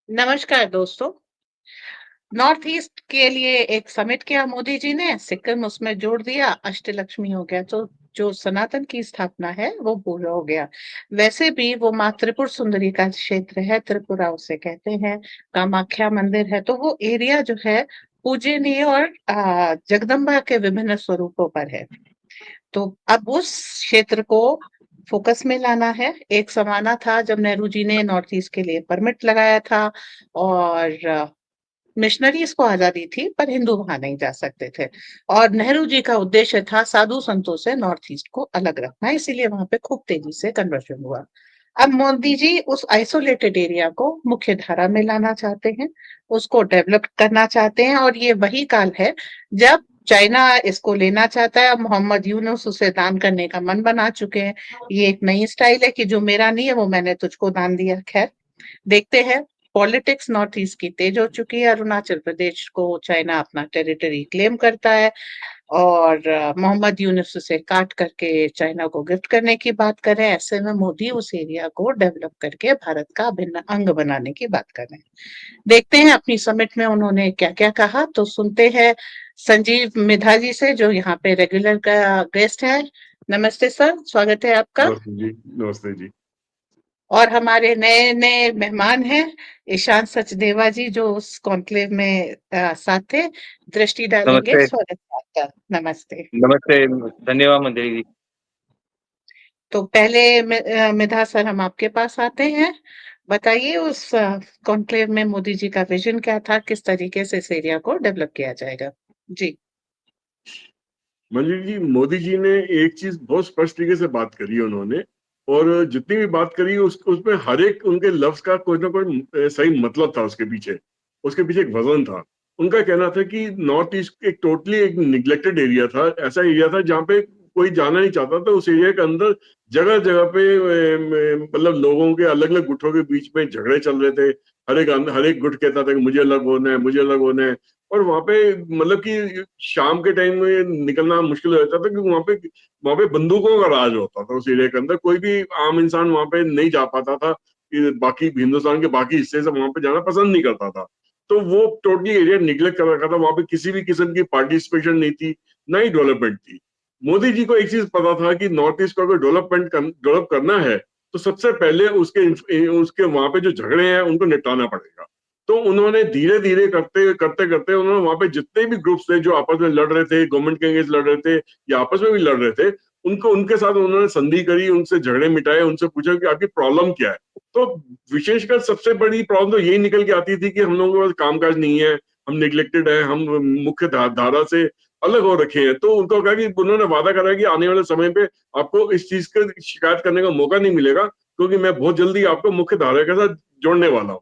नमस्कार दोस्तों। North east के लिए एक समिट किया मोदी जी ने, सिक्किम उसमें जोड़ दिया, अष्टलक्ष्मी हो गया। तो जो सनातन की स्थापना है वो पूरा हो गया। वैसे भी वो माँ त्रिपुर सुंदरी का क्षेत्र है, त्रिपुरा उसे कहते हैं। कामाख्या मंदिर है, तो वो एरिया जो है पूजनीय और जगदम्बा के विभिन्न स्वरूपों पर है। तो अब उस क्षेत्र को फोकस में लाना है। एक जमाना था जब नेहरू जी ने नॉर्थ ईस्ट के लिए परमिट लगाया था और मिशनरीज को आजादी थी, पर हिंदू वहां नहीं जा सकते थे। और नेहरू जी का उद्देश्य था साधु संतों से नॉर्थ ईस्ट को अलग रखना, इसीलिए वहां पे खूब तेजी से कन्वर्जन हुआ। अब मोदी जी उस आइसोलेटेड एरिया को मुख्य धारा में लाना चाहते हैं, उसको डेवलप करना चाहते हैं। और ये वही काल है जब चाइना इसको लेना चाहता है। अब मोहम्मद यूनुस उसे दान करने का मन बना चुके हैं। ये एक नई स्टाइल है कि जो मेरा नहीं है वो मैंने तुझको दान दिया। खैर, देखते हैं। पॉलिटिक्स नॉर्थ ईस्ट की तेज हो चुकी है। अरुणाचल प्रदेश को चाइना अपना टेरिटरी क्लेम करता है और मोहम्मद यूनुस उसे काट करके चाइना को गिफ्ट करने की बात कर रहे हैं। ऐसे में मोदी उस एरिया को डेवलप करके भारत का अभिन्न अंग बनाने की बात कर रहे हैं। देखते हैं अपनी समिट में उन्होंने क्या क्या कहा, तो सुनते हैं संजीव मिधा जी से, जो यहाँ पे रेगुलर का गेस्ट है। नमस्ते सर, स्वागत है आपका। नमस्ते जी। नमस्ते जी। और हमारे नए नए मेहमान हैं ईशान सचदेवा जी, जो उस कॉन्क्लेव में साथ थे। दृष्टि डालेंगे। नमस्ते। स्वागत है आपका। नमस्ते। नमस्ते। धन्यवाद मंजरी जी। तो पहले मिधा सर, हम आपके पास आते हैं। बताइए उस कॉन्क्लेव में मोदी जी का विजन क्या था, किस तरीके से इस एरिया को डेवलप किया जाएगा। जी। मंजू जी, मोदी जी ने एक चीज बहुत स्पष्ट तरीके से बात करी है उन्होंने। और जितनी भी बात करी उसमें हर एक उनके लफ्ज का कोई ना कोई सही मतलब था उसके पीछे एक वजन था। उनका कहना था कि नॉर्थ ईस्ट एक टोटली एक निग्लेक्टेड एरिया था, ऐसा एरिया था जहाँ पे कोई जाना नहीं चाहता था। उस एरिया के अंदर जगह जगह पे मतलब लोगों के अलग अलग गुटों के बीच में झगड़े चल रहे थे। हर एक गुट कहता था कि मुझे अलग होना है, मुझे अलग होना है। और वहां पे मतलब कि शाम के टाइम में निकलना मुश्किल हो जाता था, क्योंकि वहां पे बंदूकों का राज होता था। उस एरिया के अंदर कोई भी आम इंसान वहां पे नहीं जा पाता था, कि बाकी हिंदुस्तान के बाकी हिस्से से वहां पे जाना पसंद नहीं करता था। तो वो टोटली एरिया निग्लेक्ट कर रखा था। वहां पे किसी भी किस्म की पार्टिसिपेशन नहीं थी, ना ही डेवलपमेंट थी। मोदी जी को एक चीज पता था कि नॉर्थ ईस्ट को अगर डेवलप करना है, तो सबसे पहले उसके उसके वहां पे जो झगड़े हैं उनको निपटाना पड़ेगा। तो उन्होंने धीरे धीरे करते करते करते उन्होंने वहां पे जितने भी ग्रुप्स थे जो आपस में लड़ रहे थे, गवर्नमेंट के अगेंस्ट लड़ रहे थे या आपस में भी लड़ रहे थे, उनको उनके साथ उन्होंने संधि करी, उनसे झगड़े मिटाए, उनसे पूछा कि आपकी प्रॉब्लम क्या है। तो विशेषकर सबसे बड़ी प्रॉब्लम तो यही निकल के आती थी कि हम लोगों के पास कामकाज नहीं है, हम निग्लेक्टेड है, हम मुख्य धारा से अलग हो रखे हैं। तो उनको कहा कि उन्होंने वादा करा कि आने वाले समय पे आपको इस चीज का शिकायत करने का मौका नहीं मिलेगा, क्योंकि मैं बहुत जल्दी आपको मुख्य धारा के साथ जोड़ने वाला हूँ।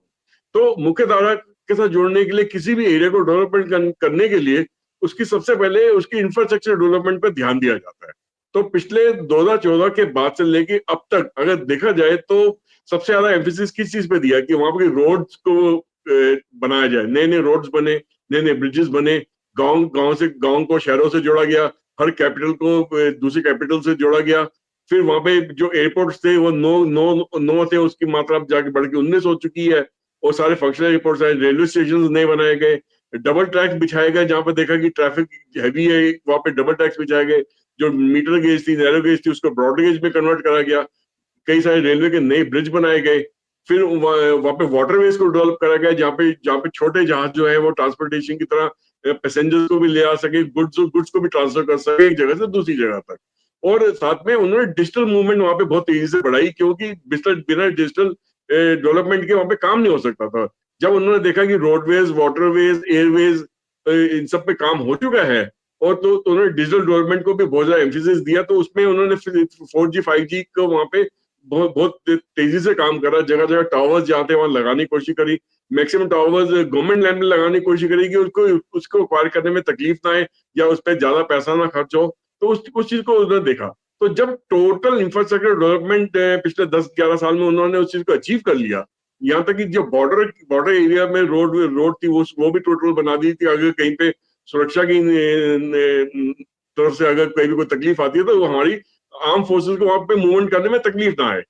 तो मुख्य धारा के साथ जोड़ने के लिए, किसी भी एरिया को डेवलपमेंट करने के लिए, उसकी सबसे पहले उसकी इंफ्रास्ट्रक्चर डेवलपमेंट पर ध्यान दिया जाता है। तो पिछले 2014 के बाद से लेके अब तक अगर देखा जाए तो सबसे ज्यादा एम्फेसिस किस चीज पे दिया कि वहां पर रोड्स को बनाया जाए। नए नए रोड्स बने, नए नए ब्रिजेस बने, गांव को शहरों से जोड़ा गया, हर कैपिटल को दूसरी कैपिटल से जोड़ा गया। फिर वहां पे जो एयरपोर्ट्स थे वो नौ नौ नौ थे, उसकी मात्रा अब जाके बढ़ के 19 हो चुकी है। और सारे फंक्शनल एयरपोर्ट्स आए, रेलवे स्टेशन नए बनाए गए, डबल ट्रैक्स बिछाए गए, जहां पे देखा कि ट्रैफिक हैवी है वहां पे डबल ट्रैक्स बिछाए गए। जो मीटर गेज थी, नैरो गेज थी, उसको ब्रॉड गेज में कन्वर्ट करा गया। कई सारे रेलवे के नए ब्रिज बनाए गए। फिर वहां पे वाटरवेज को डेवलप करा गया, जहाँ पे छोटे जहाज जो है वो ट्रांसपोर्टेशन की तरह पैसेंजर्स को भी ले आ सके, गुड्स को भी ट्रांसफर कर सके एक जगह से दूसरी जगह तक। और साथ में उन्होंने डिजिटल मूवमेंट वहां पे बहुत तेजी से बढ़ाई, क्योंकि बिना डिजिटल डेवलपमेंट के वहां पे काम नहीं हो सकता था। जब उन्होंने देखा कि रोडवेज, वाटरवेज, एयरवेज इन सब पे काम हो चुका है, और तो उन्होंने डिजिटल डेवलपमेंट को भी बहुत ज्यादा एम्फेसिस दिया। तो उसमें उन्होंने 4G 5G को वहां पे बहुत बहुत तेजी से काम करा। जगह जगह टावर्स जहाँ थे वहां लगाने की कोशिश करी। मैक्सिमम टावर्स गवर्नमेंट लैंड में लगाने की कोशिश करी कि उसको एक्वायर करने में तकलीफ ना आए या उस पर ज्यादा पैसा ना खर्च हो। तो उस चीज को उन्होंने देखा। तो जब टोटल इंफ्रास्ट्रक्चर डेवलपमेंट पिछले 10-11 साल में उन्होंने उस चीज को अचीव कर लिया, यहाँ तक कि जो बॉर्डर एरिया में रोड थी वो भी टोटल बना दी थी। अगर कहीं पे सुरक्षा की तरफ से अगर कहीं भी कोई तकलीफ आती है, तो वो हमारी आर्म फोर्सेस को वहां पे मूवमेंट करने में तकलीफ ना आए।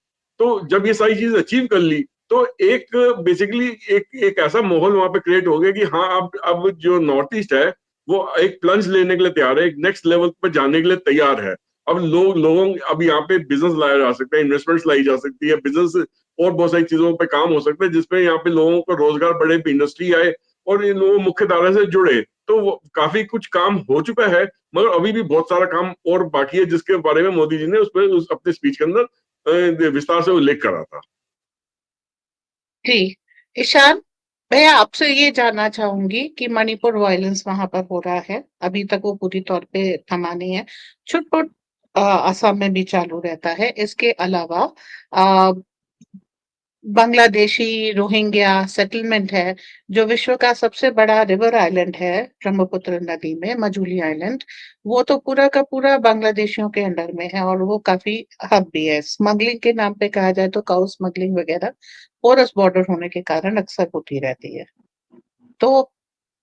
तो जब ये सारी चीज अचीव कर ली, तो एक बेसिकली एक ऐसा माहौल वहां पे क्रिएट हो गया कि हाँ, अब जो नॉर्थ ईस्ट है वो एक प्लंज लेने के लिए तैयार है, एक नेक्स्ट लेवल पे जाने के लिए तैयार है। अब लोगों अब यहाँ पे बिजनेस लाया जा सकता है, इन्वेस्टमेंट्स लाई जा सकती है, बिजनेस और बहुत सारी चीजों पे काम हो सकता है जिसपे यहाँ पे लोगों को रोजगार बढ़े, इंडस्ट्री आए और ये लोग मुख्य धारा से जुड़े। तो काफी कुछ काम हो चुका है, मगर अभी भी बहुत सारा काम और बाकी है जिसके बारे में मोदी जी ने अपने स्पीच के अंदर विस्तार से उल्लेख करा था। जी, ईशान, मैं आपसे ये जानना चाहूंगी कि मणिपुर वायलेंस वहां पर हो रहा है, अभी तक वो पूरी तौर पे थमा नहीं है, छुटपुट असम में भी चालू रहता है। इसके अलावा अ, बांग्लादेशी रोहिंग्या सेटलमेंट है, जो विश्व का सबसे बड़ा रिवर आइलैंड है ब्रह्मपुत्र नदी में, मजूली आइलैंड, वो तो पूरा का पूरा बांग्लादेशियों के अंडर में है और वो काफी हब भी है। स्मगलिंग के नाम पे कहा जाए तो काउ स्मगलिंग वगैरह पोरस बॉर्डर होने के कारण अक्सर होती रहती है। तो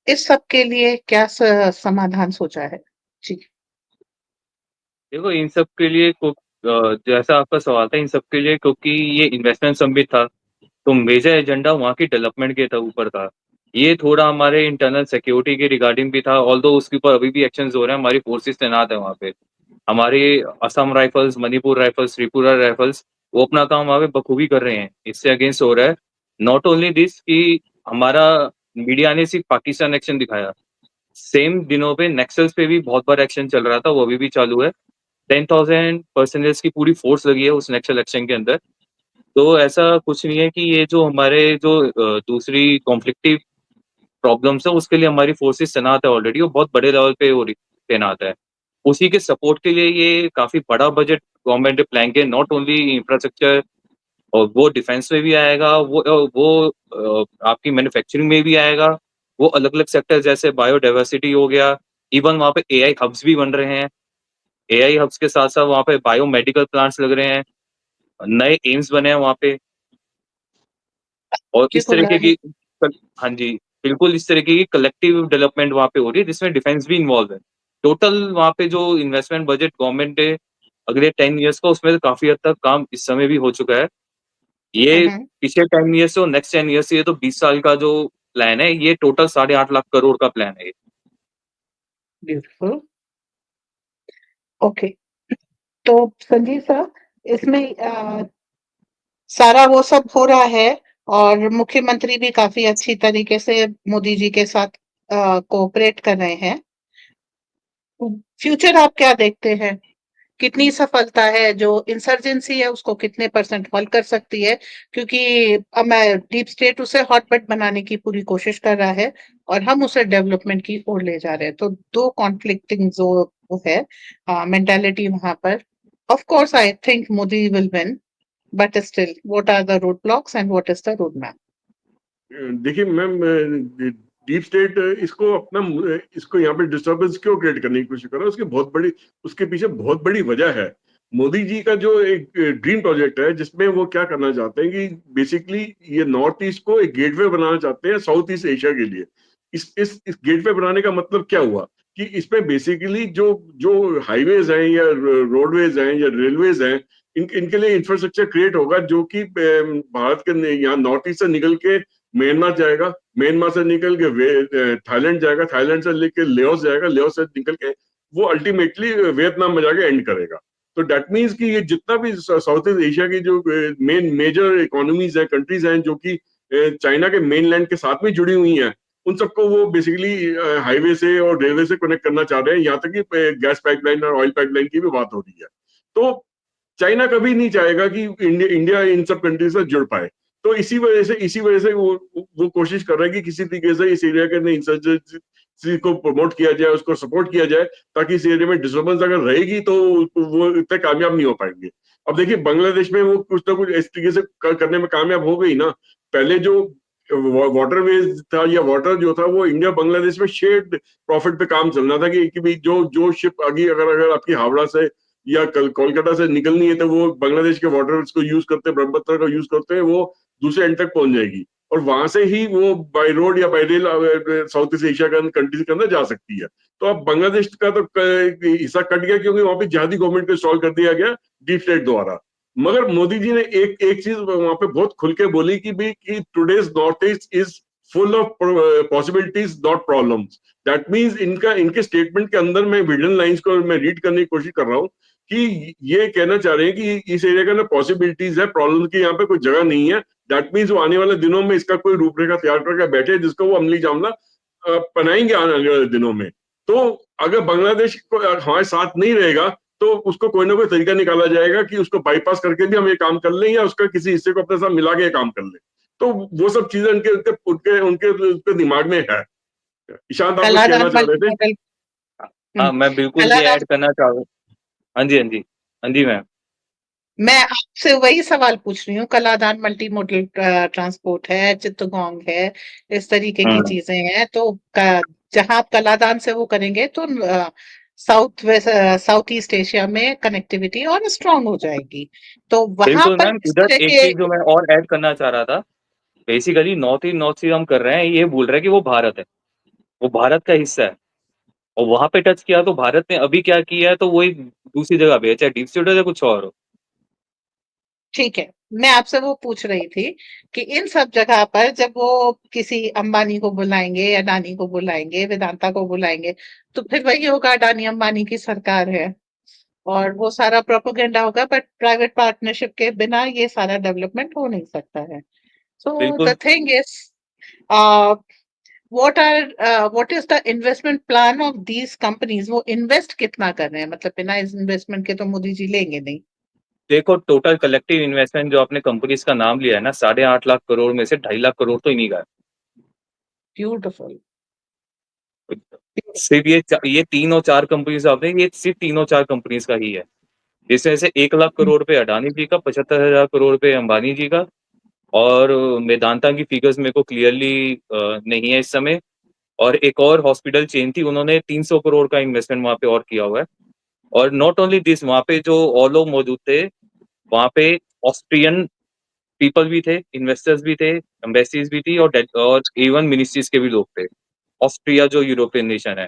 इस सब के लिए क्या समाधान सोचा है? जी। देखो, इन सब के लिए जैसा आपका सवाल था, इन सब के लिए क्योंकि ये इन्वेस्टमेंट समिट था, तो मेजर एजेंडा वहाँ की डेवलपमेंट के ऊपर था। ये थोड़ा हमारे इंटरनल सिक्योरिटी के रिगार्डिंग भी था, ऑल्दो उसके ऊपर अभी भी एक्शंस हो रहे हैं, हमारी फोर्सेस तैनात है वहाँ पे। हमारे Assam rifles, Manipur rifles, Tripura rifles, वो अपना काम वहाँ पे बखूबी कर रहे हैं, इससे अगेंस्ट हो रहा है। नॉट ओनली दिस कि हमारा मीडिया ने सिर्फ पाकिस्तान एक्शन दिखाया, सेम दिनों पे नक्सल्स पे भी बहुत बार एक्शन चल रहा था, वो अभी भी चालू है। 10,000 पर्सनल्स की पूरी फोर्स लगी है उस नक्सल एक्शन के अंदर। तो ऐसा कुछ नहीं है कि ये जो हमारे जो दूसरी कॉन्फ्लिक्टिव प्रॉब्लम्स है उसके लिए हमारी फोर्सेस तैनात है ऑलरेडी, वो बहुत बड़े लेवल पे हो रही तैनात है। उसी के सपोर्ट के लिए ये काफी बड़ा बजट गवर्नमेंट ने प्लान किया, नॉट ओनली इंफ्रास्ट्रक्चर, और वो डिफेंस में भी आएगा, आपकी मैन्युफैक्चरिंग में भी आएगा, वो अलग अलग सेक्टर जैसे बायोडाइवर्सिटी हो गया, इवन वहाँ पे एआई हब्स भी बन रहे हैं। एआई हब्स के साथ साथ वहाँ पे बायोमेडिकल प्लांट्स लग रहे हैं, नए एम्स बने हैं वहाँ पे, और जी इस बोला तरीके है। की हाँ जी, बिल्कुल इस तरीके की कलेक्टिव डेवलपमेंट वहाँ पे हो रही है जिसमें डिफेंस भी इन्वॉल्व है। टोटल वहाँ पे जो इन्वेस्टमेंट बजट गवर्नमेंट ने अगले 10 ईयर्स का, उसमें काफी हद तक काम इस समय भी हो चुका है। ये हम्म। पिछले 10 ईयर्स से और नेक्स्ट 10 ईयर्स से, ये तो 20 साल का जो प्लान है, ये टोटल 8.5 लाख करोड़ का प्लान है ये। ब्यूटीफुल। ओके, तो संजीव साहब, इसमें सारा वो सब हो रहा है और मुख्यमंत्री भी काफी अच्छी तरीके से मोदी जी के साथ कोऑपरेट कर रहे हैं। फ्यूचर आप क्या देखते हैं? कितनी सफलता है जो इंसर्जेंसी है उसको कितने परसेंट हल कर सकती है? क्योंकि अब मैं डीप स्टेट उसे हॉटबेड बनाने की पूरी कोशिश कर रहा है और हम उसे डेवलपमेंट की ओर ले जा रहे हैं। तो दो कॉन्फ्लिक्टिंग जो वो है मेंटालिटी वहां पर। Of course I think Modi will win, but still what are the road blocks and what is the road map? देखिए मैम, डीप स्टेट इसको यहाँ पे डिस्टर्बेंस क्यों क्रिएट करने की कोशिश कर रहा है, उसके पीछे बहुत बड़ी वजह है। मोदी जी का जो एक ड्रीम प्रोजेक्ट है जिसमें वो क्या करना चाहते हैं कि बेसिकली ये नॉर्थ ईस्ट को एक गेटवे बनाना चाहते हैं साउथ ईस्ट एशिया के लिए। इस गेटवे बनाने का मतलब क्या हुआ कि इसमें बेसिकली जो जो हाईवेज हैं या रोडवेज हैं या रेलवेज हैं, इनके लिए इंफ्रास्ट्रक्चर क्रिएट होगा जो कि भारत के यहाँ नॉर्थ ईस्ट से निकल के म्यांमार जाएगा, म्यांमार से निकल के थाईलैंड जाएगा, थाईलैंड से लेके लेओस जाएगा, लेओस से निकल के वो अल्टीमेटली वियतनाम में जाके एंड करेगा। तो डेट मीन्स कि ये जितना भी साउथ ईस्ट एशिया की जो मेजर इकोनॉमीज है, कंट्रीज हैं जो कि चाइना के मेनलैंड के साथ में जुड़ी हुई हैं, उन सबको वो बेसिकली हाईवे से और रेलवे से कनेक्ट करना चाह रहे हैं। यहाँ तक कि गैस पाइपलाइन और ऑयल पाइपलाइन की भी बात हो रही है। तो चाइना कभी नहीं चाहेगा कि इंडिया इन सब कंट्री से जुड़ पाए। तो इसी वजह से वो कोशिश कर रहे हैं कि किसी तरीके से इस एरिया के इंसर्जेंसी को प्रमोट किया जाए, उसको सपोर्ट किया जाए, ताकि इस एरिया में डिस्टर्बेंस अगर रहेगी तो वो इतने कामयाब नहीं हो पाएंगे। अब देखिए बांग्लादेश में वो कुछ ना कुछ इस तरीके से करने में कामयाब हो गई ना। पहले जो वाटरवेज था या वाटर जो था वो इंडिया बांग्लादेश में शेयर्ड प्रॉफिट पे काम चलना था कि भाई जो जो शिप आगे अगर आपकी हावड़ा से या कोलकाता से निकलनी है तो वो बांग्लादेश के वाटर को यूज करते हैं, ब्रह्मपुत्र का यूज करते हैं, वो दूसरे एंड तक पहुंच जाएगी और वहां से ही वो बाय रोड या bye rail south east Asia के कंट्रीज के अंदर जा सकती है। तो अब बांग्लादेश का तो हिस्सा कट गया क्योंकि वहां पे जिहादी गवर्नमेंट को इंस्टॉल कर दिया गया डीप स्टेट द्वारा। मगर मोदी जी ने एक एक चीज वहां पे बहुत खुल के बोली कि भाई कि today's north east is full of possibilities not problems. That means इनके स्टेटमेंट के अंदर मैं विजन लाइंस को मैं रीड करने की कोशिश कर रहा हूँ कि ये कहना चाह रहे हैं कि इस एरिया का ना पॉसिबिलिटीज है, प्रॉब्लम की यहाँ पे कोई जगह नहीं है। दैट मीन्स वो आने वाले दिनों में इसका कोई रूपरेखा तैयार करके बैठे जिसको वो अमली जामला बनाएंगे आने वाले दिनों में। तो अगर बांग्लादेश को हमारे साथ नहीं रहेगा तो उसको कोई ना कोई तरीका निकाला जाएगा कि उसको बाईपास करके भी हम ये काम कर लें या उसका किसी हिस्से को अपने साथ मिला के ये काम कर लें। तो वो सब चीजें उनके उनके उनके उनके, उनके दिमाग में है। ईशांत, आप कुछ कहना कलादान चाह रहे मल्टी थे? मॉडल। हाँ, मैं बिल्कुल ये कलादान, ऐड करना चाह रहा हूँ। हाँ जी, हाँ जी। हाँ जी मैम। मैं आपसे वही सवाल पूछ रही हूँ। कलादान मल्टी मॉडल ट्रांसपोर्ट है, चित्तगोंग है, इस तरीके की हम्म, चीजें हैं। तो जहां आप कलादान से वो करेंगे तो south west south east Asia में कनेक्टिविटी और स्ट्रांग हो जाएगी। तो वहां बिल्कुल पर मैम। किस इधर तरह एक के। चीज जो मैं और ऐड करना चाह रहा था, बेसिकली नॉर्थ ईस्ट हम कर रहे हैं, ये बोल रहे हैं कि वो भारत है, वो भारत का हिस्सा है। और वहां पे टच किया तो भारत ने अभी क्या किया है, तो वो एक दूसरी जगह पे है, चाहे डीप स्टेट हो या कुछ और हो। ठीक है, मैं आपसे वो पूछ रही थी कि इन सब जगह पर जब वो किसी अंबानी को बुलाएंगे, अडानी को बुलाएंगे, वेदांता को बुलाएंगे, तो फिर वही होगा, अडानी अंबानी की सरकार है और वो सारा प्रोपेगेंडा होगा। बट प्राइवेट पार्टनरशिप के बिना ये सारा डेवलपमेंट हो नहीं सकता है। सो द बिल्कुल। Thing is, what is the investment plan of these companies? वो इन्वेस्ट कितना कर रहे हैं? मतलब बिना इन्वेस्टमेंट के तो मोदी जी लेंगे नहीं। देखो, टोटल कलेक्टिव इन्वेस्टमेंट जो आपने कंपनीज का नाम लिया है ना, 8.5 लाख करोड़ में से 2.5 लाख करोड़ तो इन्हीं का ब्यूटिफुल। है। सिर्फ ये 3 और 4 कंपनीज आपने, ये सिर्फ 3 और 4 कंपनीज का ही है। इसमें से 1 लाख करोड़ पे अडानी जी का, 75,000 करोड़ पे अंबानी जी का। और मेदांता की फिगर्स मेरे को क्लियरली नहीं है इस समय। और एक और हॉस्पिटल चेन थी, उन्होंने 300 करोड़ का इन्वेस्टमेंट वहां पे और किया हुआ है। और नॉट ओनली दिस, वहां पे जो और लोग मौजूद थे, वहां पे ऑस्ट्रियन पीपल भी थे, इन्वेस्टर्स भी थे, एम्बेसीज भी थी, और इवन मिनिस्ट्रीज के भी लोग थे। ऑस्ट्रिया जो यूरोपियन नेशन है,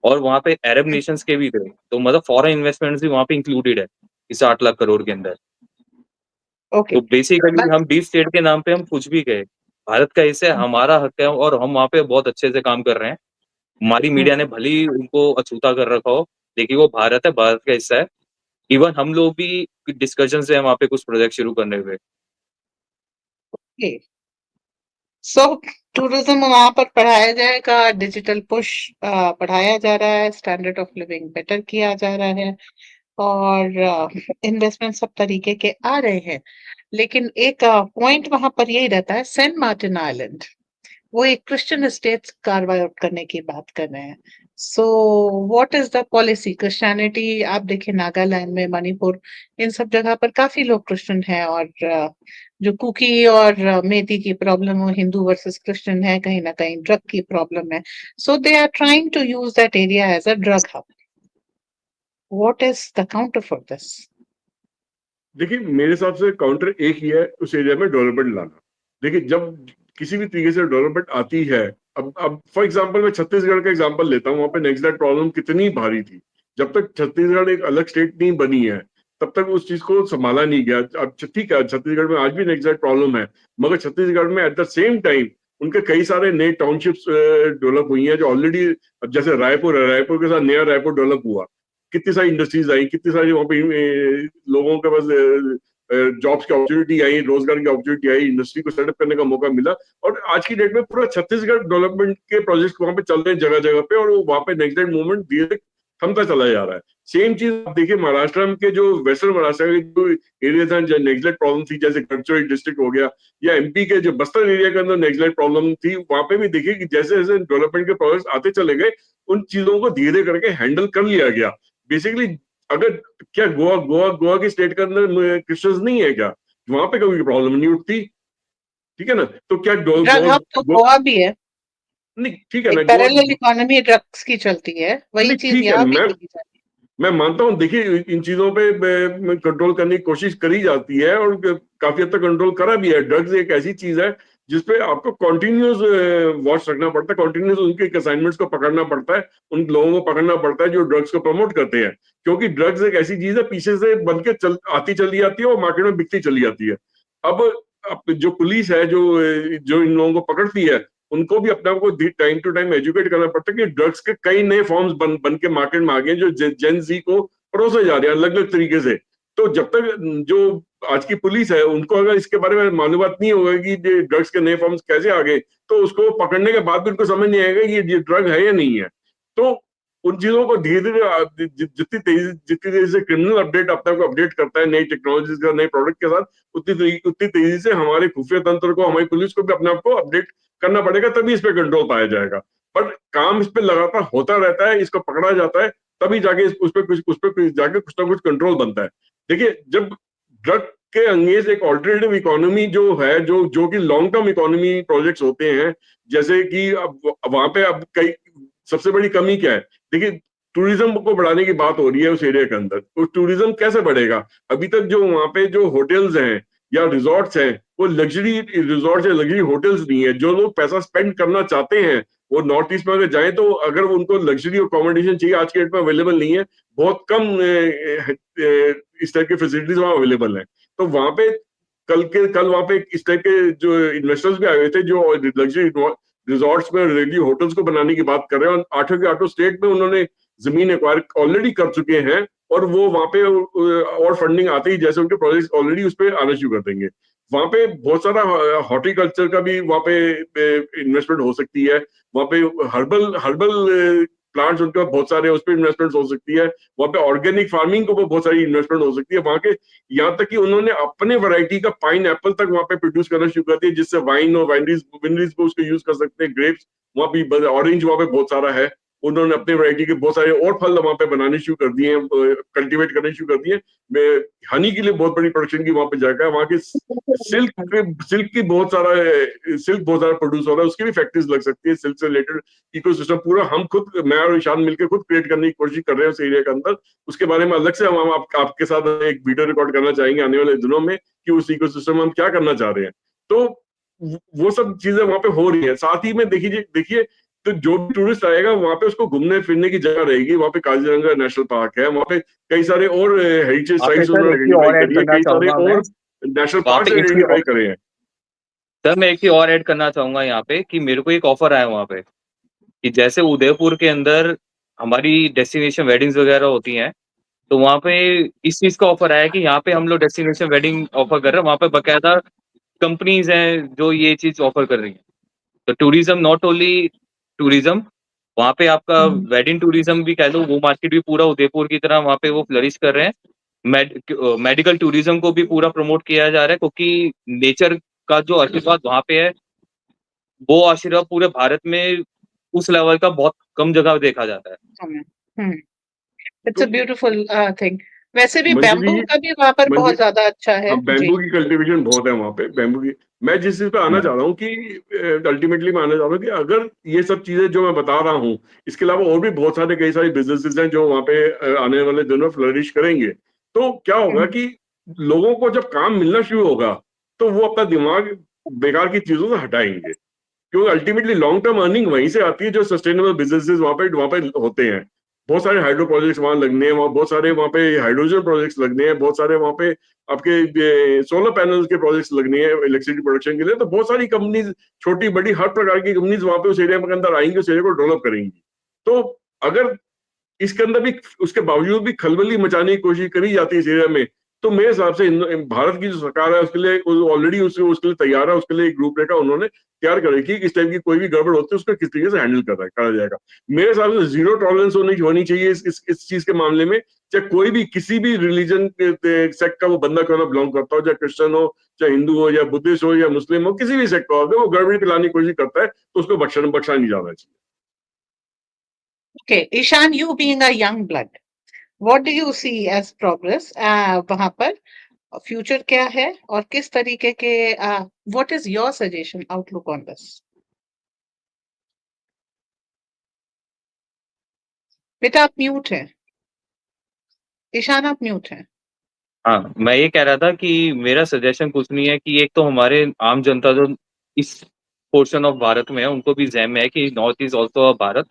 और वहां पे अरब नेशंस के भी थे। तो मतलब फॉरेन इन्वेस्टमेंट्स भी वहां पे इंक्लूडेड है इस 8 लाख करोड़ के अंदर। ओके। तो बेसिकली हम डीप स्टेट के नाम पे हम कुछ भी कहे, भारत का हिस्सा है, हमारा हक है, और हम वहाँ पे बहुत अच्छे से काम कर रहे हैं। हमारी मीडिया ने भले ही उनको अछूता कर रखा हो, देखिए वो भारत है, भारत का हिस्सा है। इवन हम लोग भी डिस्कशन से हैं वहाँ पे कुछ प्रोजेक्ट शुरू करने हुए। ओके। सो टूरिज्म वहां पर बढ़ाया जाएगा, डिजिटल पुश बढ़ाया जा रहा है, स्टैंडर्ड ऑफ लिविंग बेटर किया जा रहा है, और इन्वेस्टमेंट सब तरीके के आ रहे हैं। लेकिन एक पॉइंट वहां पर यही रहता है, सेंट मार्टिन आइलैंड वो एक क्रिश्चियन स्टेट कार्व आउट करने की बात कर रहे हैं। So what is the policy? Christianity, आप देखिए नागालैंड में, मणिपुर, इन सब जगह पर काफी लोग क्रिश्चियन हैं, और जो कुकी और मेथी की प्रॉब्लम हो, हिंदू वर्सेस क्रिश्चियन है, कहीं ना कहीं ड्रग की प्रॉब्लम है। So they are trying to use that area as a drug hub. What is the counter for this? देखिए, मेरे हिसाब से काउंटर एक ही है, उस एरिया में डेवलपमेंट लाना। देखिए, जब किसी भी तरीके से डेवलपमेंट आती है, अब फॉर एग्जांपल मैं छत्तीसगढ़ का एग्जांपल लेता हूँ। वहां पे नेक्सट प्रॉब्लम कितनी भारी थी। जब तक छत्तीसगढ़ एक अलग स्टेट नहीं बनी है तब तक उस चीज को संभाला नहीं गया। अब ठीक है, छत्तीसगढ़ में आज भी नेक्सट प्रॉब्लम है, मगर छत्तीसगढ़ में एट द सेम टाइम उनके कई सारे नए टाउनशिप्स डेवलप हुई हैं जो ऑलरेडी, जैसे रायपुर है, रायपुर के साथ नया रायपुर डेवलप हुआ। कितनी सारी इंडस्ट्रीज आई, कितनी सारी वहाँ पे लोगों के पास जॉब्स की अपॉर्चुनिटी आई, रोजगार की अपॉर्चुनिटी आई, इंडस्ट्री को सेटअप करने का मौका मिला। और आज की डेट में पूरा छत्तीसगढ़ डेवलपमेंट के प्रोजेक्ट वहां पे चल रहे हैं जगह जगह पे, और वहां पे नेक्स्ट डेट मूवमेंट धीरे थमता चला जा रहा है। सेम चीज आप देखिए महाराष्ट्र के जो वेस्टर्न महाराष्ट्र के जो एरियाज हैं जो नेक्स्ट प्रॉब्लम थी, जैसे गडचिरोली डिस्ट्रिक्ट हो गया, या एमपी के जो बस्तर एरिया के अंदर नेक्स्ट प्रॉब्लम थी, वहां पे भी देखिए कि जैसे जैसे डेवलपमेंट के प्रोजेक्ट आते चले गए, उन चीजों को धीरे करके हैंडल कर लिया गया। बेसिकली अगर, क्या गोवा गोवा गोवा की स्टेट के अंदर क्रिश्चियंस नहीं है क्या? वहां पे कभी प्रॉब्लम नहीं उठती। ठीक है ना? तो क्या ड्रग हब तो गो, गोवा भी है, नहीं ठीक है एक ना, गोवा, पैरेलल इकोनॉमी ड्रग्स की चलती है, वही नहीं चीज ठीक है, यहाँ भी की जाती मैं मानता हूँ। देखिए, इन चीजों पे कंट्रोल करने की कोशिश करी जाती है और काफी हद तक कंट्रोल करा भी है। ड्रग्स एक ऐसी चीज है जिसपे आपको कंटिन्यूस वॉच रखना पड़ता है, कंटिन्यूस उनके असाइनमेंट्स को पकड़ना पड़ता है, उन लोगों को पकड़ना पड़ता है जो ड्रग्स को प्रमोट करते हैं, क्योंकि ड्रग्स एक ऐसी चीज है पीछे से बन के आती चली जाती है और मार्केट में बिकती चली जाती है। अब जो पुलिस है जो इन लोगों को पकड़ती है, उनको भी अपने आप को टाइम टू टाइम एजुकेट करना पड़ता है कि ड्रग्स के कई नए फॉर्म्स बन के मार्केट में आ गए जो जेन जी को परोसे जा रहे हैं अलग अलग तरीके से। तो जब तक जो आज की पुलिस है उनको अगर इसके बारे में मालूमात नहीं होगा कि ड्रग्स के नए फॉर्म्स कैसे आ गए, तो उसको पकड़ने के बाद भी उनको समझ नहीं आएगा कि ये ड्रग है या नहीं है। तो उन चीजों को धीरे धीरे जितनी तेजी से क्रिमिनल अपडेट अपने को अपडेट करता है नई टेक्नोलॉजीज का नए प्रोडक्ट के साथ, उतनी तेजी से हमारे खुफिया तंत्र को, हमारी पुलिस को भी अपने आप को अपडेट करना पड़ेगा, तभी इस पे कंट्रोल पाया जाएगा। बट काम इस पे लगातार होता रहता है, इसको पकड़ा जाता है, तभी जाके उस पे जाके कुछ ना कुछ कंट्रोल बनता है। देखिए, जब ड्रग के अंगेज एक ऑल्टरनेटिव इकोनॉमी जो है, जो कि लॉन्ग टर्म इकोनॉमी प्रोजेक्ट्स होते हैं, जैसे कि अब वहां पे अब कई सबसे बड़ी कमी क्या है? देखिए, टूरिज्म को बढ़ाने की बात हो रही है उस एरिया के अंदर। तो टूरिज्म कैसे बढ़ेगा? अभी तक जो वहां पे जो होटल्स हैं या रिजॉर्ट्स हैं, वो लग्जरी रिजॉर्ट्स या लग्जरी होटल्स नहीं है। जो लोग पैसा स्पेंड करना चाहते हैं वो नॉर्थ ईस्ट में अगर जाएं, तो अगर उनको लग्जरी अकोमोडेशन चाहिए, आज के डेट में अवेलेबल नहीं है। बहुत कम इस टाइप की फैसिलिटीज वहां अवेलेबल है। तो वहां पे कल वहां पे इस टाइप के जो इन्वेस्टर्स भी आए हुए थे, जो लग्जरी रिजॉर्ट्स में रेडी होटल्स को बनाने की बात कर रहे हैं, और आठों के आठों स्टेट में उन्होंने जमीन एक्वायर ऑलरेडी कर चुके हैं, और वो वहां पे और फंडिंग आते ही जैसे उनके प्रोजेक्ट ऑलरेडी उस पर आना शुरू कर देंगे। वहां पे बहुत सारा हॉर्टिकल्चर का भी वहां पे इन्वेस्टमेंट हो सकती है। वहां पे हर्बल प्लांट्स उनके पास बहुत सारे, उस पर इन्वेस्टमेंट हो सकती है। वहां पे ऑर्गेनिक फार्मिंग को बहुत सारी इन्वेस्टमेंट हो सकती है वहां के। यहाँ तक कि उन्होंने अपने वैरायटी का पाइन एप्पल तक वहां पे प्रोड्यूस करना शुरू कर दिया, जिससे वाइन और विनरीज को उसको यूज कर सकते हैं। ग्रेप्स वहां भी, ऑरेंज वहां पे बहुत सारा है। उन्होंने अपने वैरायटी के बहुत सारे और फल वहां पे बनाने शुरू कर दिए हैं, कल्टीवेट करने शुरू कर दिए। हनी के लिए बहुत बड़ी प्रोडक्शन की वहां पे जगह है। वहां के सिल्क बहुत सारा प्रोड्यूस हो रहा है, उसकी भी फैक्ट्रीज लग सकती है। सिल्क से रिलेटेड इकोसिस्टम पूरा हम खुद, मैं और ईशान मिलकर खुद क्रिएट करने की कोशिश कर रहे हैं उस एरिया के अंदर। उसके बारे में अलग से हम आपके साथ एक वीडियो रिकॉर्ड करना चाहेंगे आने वाले दिनों में कि उस इकोसिस्टम में हम क्या करना चाह रहे हैं। तो वो सब चीजें वहां पे हो रही है। साथ ही में देखिए, तो जो भी टूरिस्ट आएगा वहां पे उसको घूमने फिरने की जगह रहेगी। वहां पे काजीरंगा नेशनल पार्क है, वहां पे कई सारे और हेरिटेज वहाँ पे साइट्स सर उन्होंने एक चीज आइडेंटिफाई और ऐड करी है, करना कई सारे चाहूंगा मैं। और नेशनल वहाँ पार्क पे एक चीज आइडेंटिफाई करे हैं। सर मैं एक चीज और ऐड करना चाहूंगा यहाँ पे कि मेरे को एक ऑफर आया वहाँ पे कि जैसे उदयपुर के अंदर हमारी डेस्टिनेशन वेडिंग्स वगैरह होती हैं, तो वहाँ पे इस चीज का ऑफर आया कि यहाँ पे हम लोग डेस्टिनेशन वेडिंग ऑफर कर रहे हैं। वहाँ पे बकायदा कंपनीज हैं जो ये चीज ऑफर कर रही हैं। तो टूरिज्म, नॉट ओनली टूरिज्म, वहाँ पे आपका वेडिंग टूरिज्म भी कह लो, वो मार्केट भी पूरा उदयपुर की तरह वहाँ पे वो फ्लरिश कर रहे हैं। मेडिकल टूरिज्म को भी पूरा प्रमोट किया जा रहा है, क्योंकि नेचर का जो आशीर्वाद वहाँ पे है, वो आशीर्वाद पूरे भारत में उस लेवल का बहुत कम जगह देखा जाता है। इट्स अ तो ब्यूटीफुल थिंग। वैसे भी मंजू बैम्बू जी, का भी वहां पर मंजू बहुत ज्यादा अच्छा है हाँ, जी। बैम्बू की कल्टीवेशन बहुत है वहां पे। बैम्बू की, मैं जिस चीज पे आना चाह रहा हूँ कि अल्टीमेटली मैं आना चाह रहा हूँ कि अगर ये सब चीजें जो मैं बता रहा हूँ, इसके अलावा और भी बहुत सारे कई सारे बिजनेसेस हैं जो वहां पे आने वाले दिनों में फ्लरिश करेंगे, तो क्या होगा हम्म, कि लोगों को जब काम मिलना शुरू होगा, तो वो अपना दिमाग बेकार की चीजों से हटाएंगे, क्योंकि अल्टीमेटली लॉन्ग टर्म अर्निंग वहीं से आती है जो सस्टेनेबल बिजनेसेस वहां पे होते हैं। बहुत सारे हाइड्रो प्रोजेक्ट्स वहां लगने हैं, वहाँ बहुत सारे वहां पे हाइड्रोजन प्रोजेक्ट्स लगने हैं, बहुत सारे वहां पे आपके सोलर पैनल्स के प्रोजेक्ट्स लगने हैं इलेक्ट्रिसिटी प्रोडक्शन के लिए। तो बहुत सारी कंपनीज, छोटी बड़ी हर प्रकार की कंपनीज वहां पे उस एरिया के अंदर आएंगी, उस एरिया को डेवलप करेंगी। तो अगर इसके अंदर भी, उसके बावजूद भी खलबली मचाने की कोशिश करी जाती है इस एरिया में, तो मेरे हिसाब से भारत की जो सरकार है उसके लिए ऑलरेडी उसके लिए तैयार है। उसके लिए एक रूपरेखा उन्होंने तैयार कर रखी है कि इस टाइप की कोई भी गड़बड़ होती है उसको किस तरीके से हैंडल करा जाएगा। मेरे हिसाब से जीरो टॉलरेंस होनी चाहिए इस चीज के मामले में। चाहे कोई भी किसी भी रिलीजन सेक्ट का वो बंदा क्यों ना बिलोंग करता हो, चाहे क्रिश्चियन हो, चाहे हिंदू हो, या बुद्धिस्ट हो, या मुस्लिम हो, किसी भी सेक्ट का हो, अगर वो गड़बड़ी फैलाने की कोशिश करता है तो उसको बख्शा नहीं जाना चाहिए। Okay Ishan, you being a young blood, what do you see as progress वहां पर? फ्यूचर क्या है और किस तरीके के what is your suggestion outlook on this? बेटा आप म्यूट हैं। ईशान आप म्यूट हैं। हाँ, मैं ये कह रहा था कि मेरा सजेशन कुछ नहीं है कि एक तो हमारे आम जनता जो इस पोर्शन ऑफ भारत में है, उनको भी ज़हम है कि north is also a Bharat,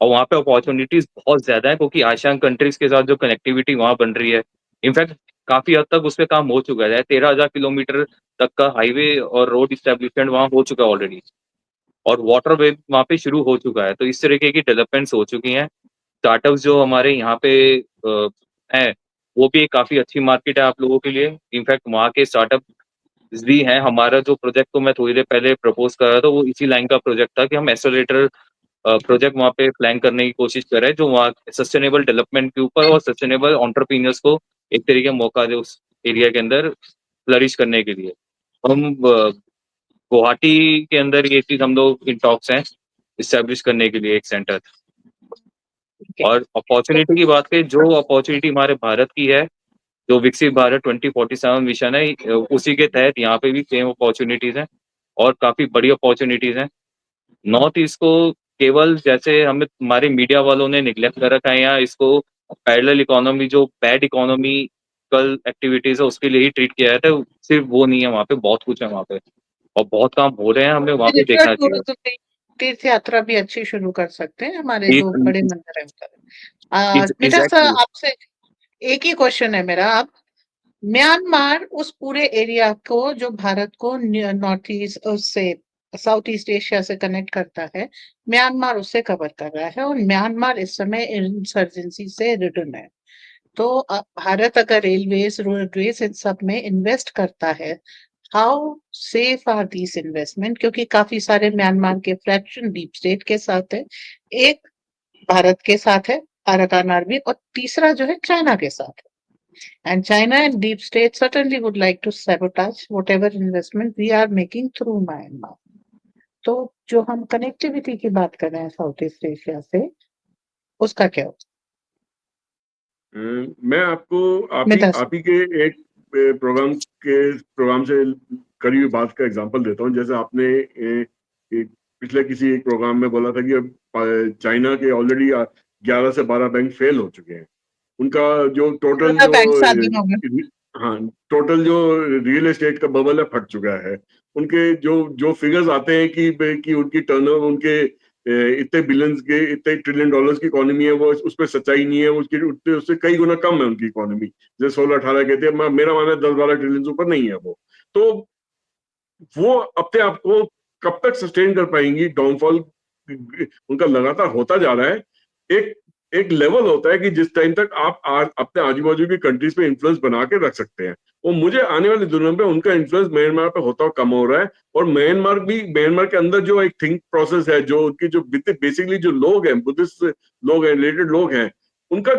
और वहाँ पे अपॉर्चुनिटीज़ बहुत ज़्यादा है, क्योंकि आसियान कंट्रीज़ के साथ जो कनेक्टिविटी वहाँ बन रही है, इनफैक्ट काफ़ी हद तक उसपे काम हो चुका है। 13,000 किलोमीटर तक का हाईवे और रोड एस्टैब्लिशमेंट वहाँ हो चुका है ऑलरेडी, और वाटरवे वहाँ पे शुरू हो चुका है। तो इस तरीके की डेवलपमेंट्स हो चुकी हैं। स्टार्टअप्स जो हमारे यहाँ पे हैं, वो भी एक काफ़ी अच्छी मार्केट है आप लोगों के लिए। इनफैक्ट वहाँ के स्टार्टअप्स भी हैं। हमारा जो प्रोजेक्ट को मैं थोड़ी देर पहले प्रपोज़ कर रहा था, वो इसी लाइन का प्रोजेक्ट था कि हम एक्सेलरेटर प्रोजेक्ट वहाँ पे प्लान करने की कोशिश कर रहे हैं, जो वहाँ सस्टेनेबल डेवलपमेंट के ऊपर और सस्टेनेबल एंटरप्रेन्योर्स को एक तरीके मौका दे उस एरिया के अंदर फ्लरिश करने के लिए। हम गुवाहाटी के अंदर ये चीज़ हम लोग इन टॉक्स हैं एस्टैब्लिश करने के लिए एक सेंटर। और अपॉर्चुनिटी की बात करें, जो अपॉर्चुनिटी हमारे भारत की है, जो विकसित भारत 2047 मिशन है, उसी के तहत यहाँ पे भी सेम अपॉर्चुनिटीज़ हैं और काफ़ी बड़ी अपॉर्चुनिटीज़ हैं। नॉर्थ ईस्ट को केवल जैसे हमें हमारे मीडिया वालों ने निग्लेक्ट कर रखा है, या इसको पैरेलल इकोनॉमी, जो बैड इकोनॉमिकल एक्टिविटीज़ है उसके लिए ही ट्रीट किया जाता है। सिर्फ वो नहीं है, वहाँ पे बहुत कुछ है वहाँ पे, और बहुत काम हो रहे हैं, हमें वहाँ पे स्पिरिचुअल देखना चाहिए। टूरिज्म भी, तीर्थ यात्रा भी अच्छी शुरू कर सकते हैं, हमारे इस जो बड़े मंदिर है उधर। इस मिडास एग्ज़ैक्टली आपसे एक ही क्वेश्चन है मेरा। अब म्यांमार उस पूरे एरिया को जो भारत को नॉर्थ ईस्ट उससे साउथ ईस्ट एशिया से कनेक्ट करता है, म्यांमार उससे कवर कर रहा है, और म्यांमार इस समय इंसर्जेंसी से रिडन है। तो भारत अगर रेलवेज, रोडवेज इन सब में इन्वेस्ट करता है, how safe are these investment? क्योंकि काफी सारे म्यांमार के फ्रैक्शन डीप स्टेट के साथ है, एक भारत के साथ है अराकान आर्मी, और तीसरा जो है चाइना के साथ है। And China and deep state certainly would like to sabotage whatever investment we are making through Myanmar. तो जो हम कनेक्टिविटी की बात कर रहे हैं साउथ ईस्ट एशिया से, उसका क्या होगा? मैं आपको मिडास आप ही के एक प्रोग्राम से करी हुई बात का एग्जांपल देता हूँ। जैसे आपने पिछले किसी एक प्रोग्राम में बोला था कि अब चाइना के ऑलरेडी 11 से 12 बैंक फेल हो चुके हैं। उनका जो टोटल जो बैंक साधन होगा। हाँ, टोटल जो रियल एस्टेट का बबल है फट चुका है। उनके जो फिगर्स आते हैं कि उनकी टर्नओवर, उनके इतने बिलियंस के, इतने ट्रिलियन डॉलर्स की इकोनॉमी है, वो उसमें सच्चाई नहीं है। उससे कई गुना कम है उनकी इकोनॉमी। जैसे 16-18 कहते हैं, मेरा मानना है 10-12 ट्रिलियन से ऊपर नहीं है वो। तो वो अपने आप को कब तक सस्टेन कर पाएंगी? डाउनफॉल उनका लगातार होता जा रहा है। एक एक लेवल होता है कि जिस टाइम तक आप अपने आजू बाजू की कंट्रीज पे इन्फ्लुएंस बना के रख सकते हैं। वो मुझे आने वाली दुनिया में उनका इन्फ्लुएंस म्यांमार पे होता हुआ कम हो रहा है। और म्यांमार के अंदर जो एक थिंक प्रोसेस है, जो उनकी जो बेसिकली जो लोग हैं, बुद्धिस्ट लोग हैं, रिलेटेड लोग हैं, उनका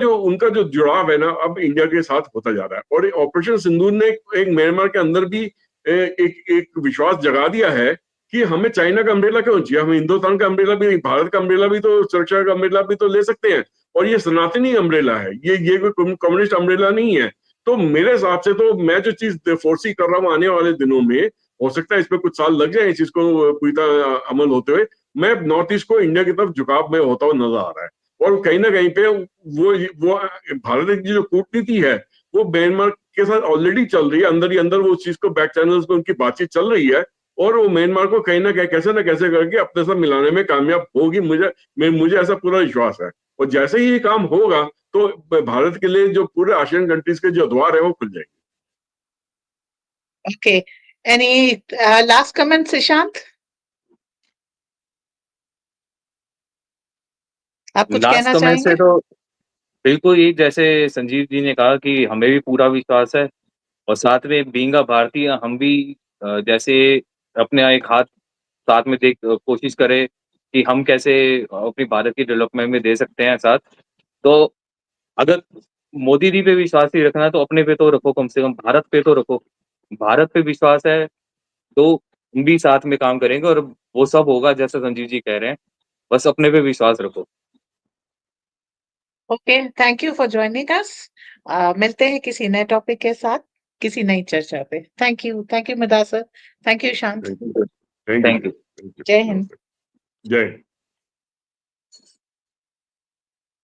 जो जुड़ाव है ना, अब इंडिया के साथ होता जा रहा है। और ऑपरेशन सिंदूर ने एक म्यांमार के अंदर भी एक विश्वास जगा दिया है कि हमें चाइना का अम्ब्रेला क्यों चाहिए, हमें हिंदुस्तान का अम्ब्रेला भी नहीं, भारत का अम्ब्रेला भी, तो सुरक्षा का अम्ब्रेला भी तो ले सकते हैं। और ये सनातनी अम्ब्रेला है, ये कोई कम्युनिस्ट अम्ब्रेला नहीं है। तो मेरे हिसाब से तो मैं जो चीज फोर्सी कर रहा हूँ आने वाले दिनों में, हो सकता है इसमें कुछ साल लग जाए इस चीज को पूरी तरह अमल होते हुए, मैं नॉर्थ ईस्ट को इंडिया की तरफ झुकाव में होता हुआ नजर आ रहा है। और कहीं ना कहीं पे वो भारत की जो कूटनीति है, वो म्यांमार के साथ ऑलरेडी चल रही है। अंदर ही अंदर वो उस चीज को बैक चैनल्स में उनकी बातचीत चल रही है, और वो म्यांमार को कहीं ना कैसे करके अपने साथ मिलाने में कामयाब होगी। मुझे ऐसा पूरा विश्वास है। और जैसे ही ये काम होगा, तो भारत के लिए जो पूरे आसियान कंट्रीज के जो द्वार है वो खुल जाएंगे। Okay, any last comment Sushant? आप कुछ लास्ट कहना कमेंट से चाहेंगे? तो बिल्कुल यही, जैसे संजीव जी ने कहा कि हमें भी पूरा विश्वास है, और साथ में बीइंग अ भारतीय हम भी जैसे अपने एक हाथ साथ में कोशिश करें कि हम कैसे अपनी भारत की डेवलपमेंट में दे सकते हैं साथ। तो अगर मोदी जी पे विश्वास ही रखना है, तो अपने पे तो रखो, कम से कम भारत पे तो रखो। भारत पे विश्वास है तो हम भी साथ में काम करेंगे, और वो सब होगा जैसा संजीव जी कह रहे हैं। बस अपने पे विश्वास रखो। Okay, thank you for joining us. मिलते हैं किसी नए टॉपिक के साथ, किसी नई चर्चा पे। Thank you Midas sir, thank you Shant. Thank you, thank you. जय हिंद। जय हिंद।